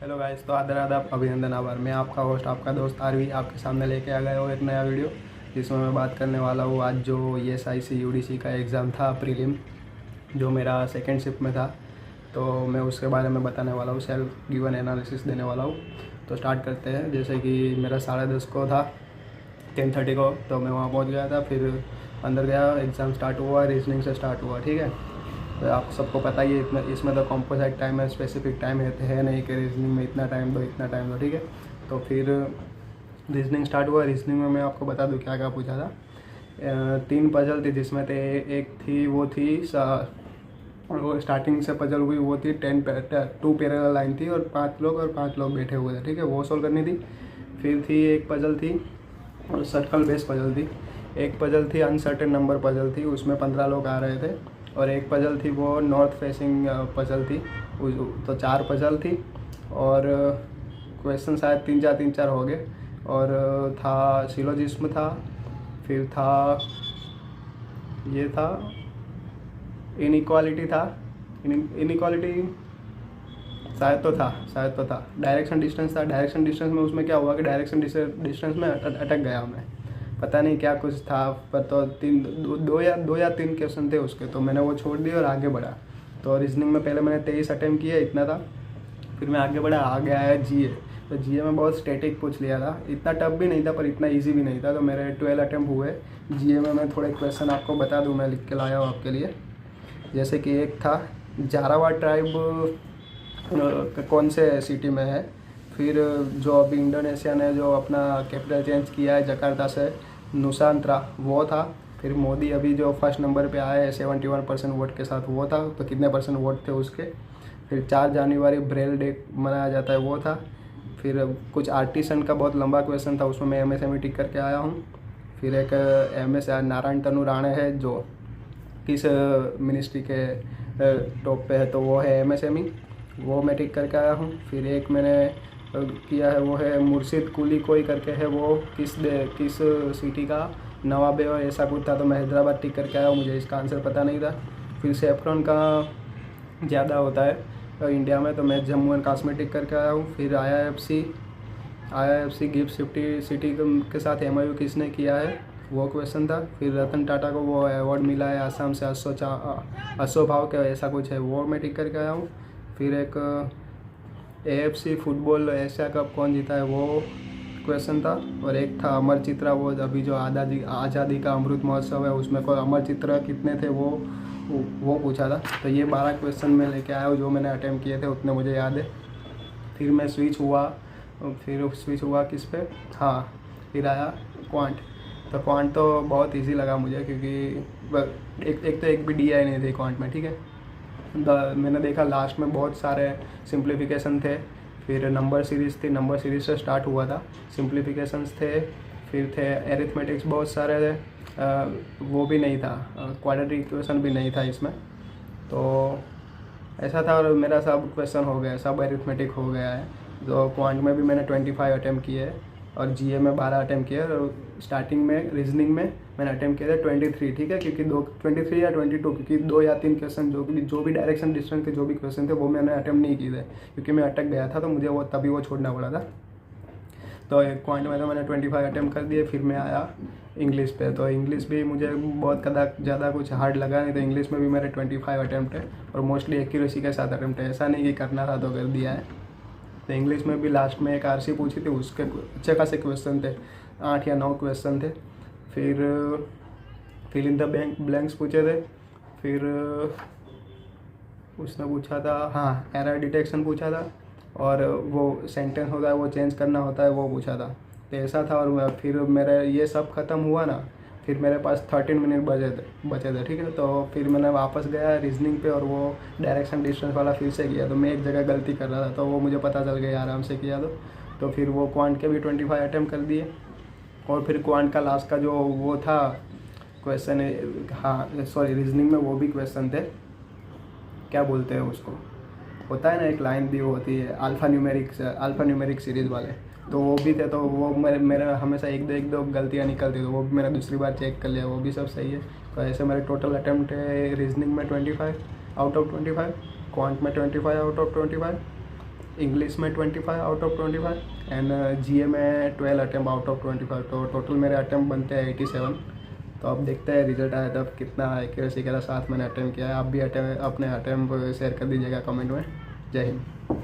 Hello guys, तो आदर आदाब, अभिनंदन, आभार। मैं आपका होस्ट, आपका दोस्त आरवी आपके सामने लेके आ गया हूँ एक नया वीडियो, जिसमें मैं बात करने वाला हूँ आज जो ESIC UDC का एग्ज़ाम था प्रीलिम, जो मेरा सेकेंड शिफ्ट में था। तो मैं उसके बारे में बताने वाला हूँ, सेल्फ गिवन एनालिसिस देने वाला हूँ। तो स्टार्ट करते हैं। जैसे कि मेरा 10:30 को था, 10:30 को, तो मैं वहाँ पहुँच गया था। फिर अंदर गया, एग्ज़ाम स्टार्ट हुआ, रीजनिंग से स्टार्ट हुआ। ठीक है, तो आप सबको पता ही है, इसमें तो कॉम्पोजिट टाइम है, स्पेसिफिक टाइम है नहीं कि रीजनिंग में इतना टाइम दो इतना टाइम दो। ठीक है, तो फिर रीजनिंग स्टार्ट हुआ। रीजनिंग में मैं आपको बता दूं क्या क्या पूछा था। 3 पजल थी, जिसमें से एक थी वो थी वो स्टार्टिंग से पजल हुई, वो थी 2 पैरेलल लाइन थी और 5 लोग बैठे हुए थे। ठीक है, वो सोल्व करनी थी। फिर थी एक पजल थी सर्कल बेस पजल थी। एक पजल थी अनसर्टेन नंबर पजल थी, उसमें 15 लोग आ रहे थे। और एक पजल थी वो नॉर्थ फेसिंग पजल थी। तो 4 पजल थी और क्वेश्चन शायद 3-4 हो गए। और था सिलोजिस्म था, फिर था ये था इनइक्वालिटी था। इनइक्वालिटी शायद तो था। डायरेक्शन डिस्टेंस था। डायरेक्शन डिस्टेंस में उसमें क्या हुआ कि डायरेक्शन डिस्टेंस में अटक गया मैं, पता नहीं क्या कुछ था। पर तो दो या तीन क्वेश्चन थे उसके, तो मैंने वो छोड़ दिया और आगे बढ़ा। तो रीजनिंग में पहले मैंने 23 अटैम्प्ट किए, इतना था। फिर मैं आगे बढ़ा, आगे आया GA। तो GA में बहुत स्टैटिक पूछ लिया था, इतना टफ भी नहीं था पर इतना ईजी भी नहीं था। तो मेरे 12 अटैम्प्ट हुए GA में। मैं थोड़े क्वेश्चन आपको बता दूँ, मैं लिख के लाया हूँ आपके लिए। जैसे कि एक था जारावा ट्राइब कौन से सिटी में है। फिर जो अभी इंडोनेशिया ने जो अपना कैपिटल चेंज किया है जकार्ता से, नुसांत्रा, वो था। फिर मोदी अभी जो फर्स्ट नंबर पे आए 71% वोट के साथ, वो था। तो कितने परसेंट वोट थे उसके। फिर 4 जनवरी ब्रेल डे मनाया जाता है, वो था। फिर कुछ आर्टिसन का बहुत लंबा क्वेश्चन था, उसमें मैं MSME टिक करके आया हूँ। फिर एक MS नारायण तनु राणे है, जो किस मिनिस्ट्री के टॉप पे है, तो वो है MSME, वो मैं टिक करके आया हूँ। फिर एक मैंने किया है, वो है मुर्शिद कुली कोई करके है, वो किस सिटी का नवाब है और ऐसा कुछ था। तो मैं हैदराबाद टिक करके आया हूँ, मुझे इसका आंसर पता नहीं था। फिर सेफ्रॉन का ज़्यादा होता है इंडिया में, तो मैं जम्मू एंड कश्मीर टिक करके आया हूँ। फिर IIFC गिफ्ट सिटी के साथ MOU किसने किया है, वो क्वेश्चन था। फिर रतन टाटा को वो अवार्ड मिला है आसाम से, असो भाव के ऐसा कुछ है, वो मैं टिक करके आया हूँ। फिर एक AFC फुटबॉल एशिया कप कौन जीता है, वो क्वेश्चन था। और एक था अमर चित्रा, वो अभी जो आज़ादी का अमृत महोत्सव है उसमें कोई अमर चित्र कितने थे, वो पूछा था। तो ये 12 क्वेश्चन मैं लेके आया हूँ, जो मैंने अटैम्प्ट किए थे उतने मुझे याद है। फिर मैं स्विच हुआ किस पे, हाँ, फिर आया क्वांट। तो क्वांट तो बहुत इजी लगा मुझे, क्योंकि एक भी DI नहीं थे क्वांट में। ठीक है, मैंने देखा लास्ट में बहुत सारे सिंप्लीफिकेशन थे। फिर नंबर सीरीज़ थी, नंबर सीरीज़ से स्टार्ट हुआ था, सिंप्लीफिकेशंस थे। फिर थे एरिथमेटिक्स बहुत सारे थे, वो भी नहीं था, क्वाड्रेटिक इक्वेशन भी नहीं था इसमें। तो ऐसा था, और मेरा सब क्वेश्चन हो गया, सब एरिथमेटिक हो गया है। तो क्वांट में भी मैंने 25 अटैम्प्ट किए हैं और GA में 12 अटैम्प्ट किए। और स्टार्टिंग में रीजनिंग में मैंने अटैम्प्ट किए थे 23। ठीक है, क्योंकि 23 या 22, क्योंकि 2 या 3 क्वेश्चन जो भी डायरेक्शन डिस्टेंस के जो भी क्वेश्चन थे वो मैंने अटैम्प्ट नहीं किए थे, क्योंकि मैं अटक गया था, तो मुझे वो तभी वो छोड़ना पड़ा था। तो एक पॉइंट में तो मैंने 25 अटैम्प्ट कर दिए। फिर मैं आया इंग्लिश पे। तो इंग्लिश भी मुझे बहुत ज़्यादा कुछ हार्ड लगा नहीं, तो इंग्लिश में भी मेरे 25 अटैम्प्ट है और मोस्टली एक्यूरेसी के साथ अटैम्प्ट है, ऐसा नहीं कि करना था तो कर दिया है। तो इंग्लिश में भी लास्ट में एक RC पूछी थी, उसके अच्छे खासे क्वेश्चन थे, 8 या 9 क्वेश्चन थे। फिर फिल इन द ब्लैंक्स पूछे थे। फिर उसने पूछा था, हाँ, एरर डिटेक्शन पूछा था, और वो सेंटेंस होता है वो चेंज करना होता है, वो पूछा था। तो ऐसा था। और फिर मेरे ये सब ख़त्म हुआ ना, फिर मेरे पास 13 मिनट बचे थे। ठीक है, तो फिर मैंने वापस गया रीजनिंग पे और वो डायरेक्शन डिस्टेंस वाला फिर से किया। तो मैं एक जगह गलती कर रहा था, तो वो मुझे पता चल गया, आराम से किया। तो फिर वो क्वांट के भी 25 अटैम्प्ट कर दिए। और फिर क्वांट का लास्ट का जो वो था क्वेश्चन, हाँ सॉरी, रीजनिंग में वो भी क्वेश्चन थे, क्या बोलते हैं उसको, होता है ना एक लाइन दी होती है अल्फ़ा न्यूमेरिक सीरीज़ वाले, तो वो भी थे। तो वो मेरे हमेशा एक दो गलतियाँ निकलती, तो वो भी मैंने दूसरी बार चेक कर लिया, वो भी सब सही है। तो ऐसे मेरे टोटल अटैम्प्ट है रीजनिंग में 25 आउट ऑफ 25, क्वांट में 25 आउट ऑफ 25, इंग्लिश में 25 आउट ऑफ 25 एंड जीए में 12 अटैम्प्ट आउट ऑफ 25। तो टोटल मेरे अटैम्प्ट बनते हैं 87। तो अब देखते हैं रिजल्ट आया तब कितना एक्यूरेसी के साथ मैंने अटैम्प्ट किया है। आप भी अपने अटैम्प्ट शेयर कर दीजिएगा कमेंट में। जय हिंद।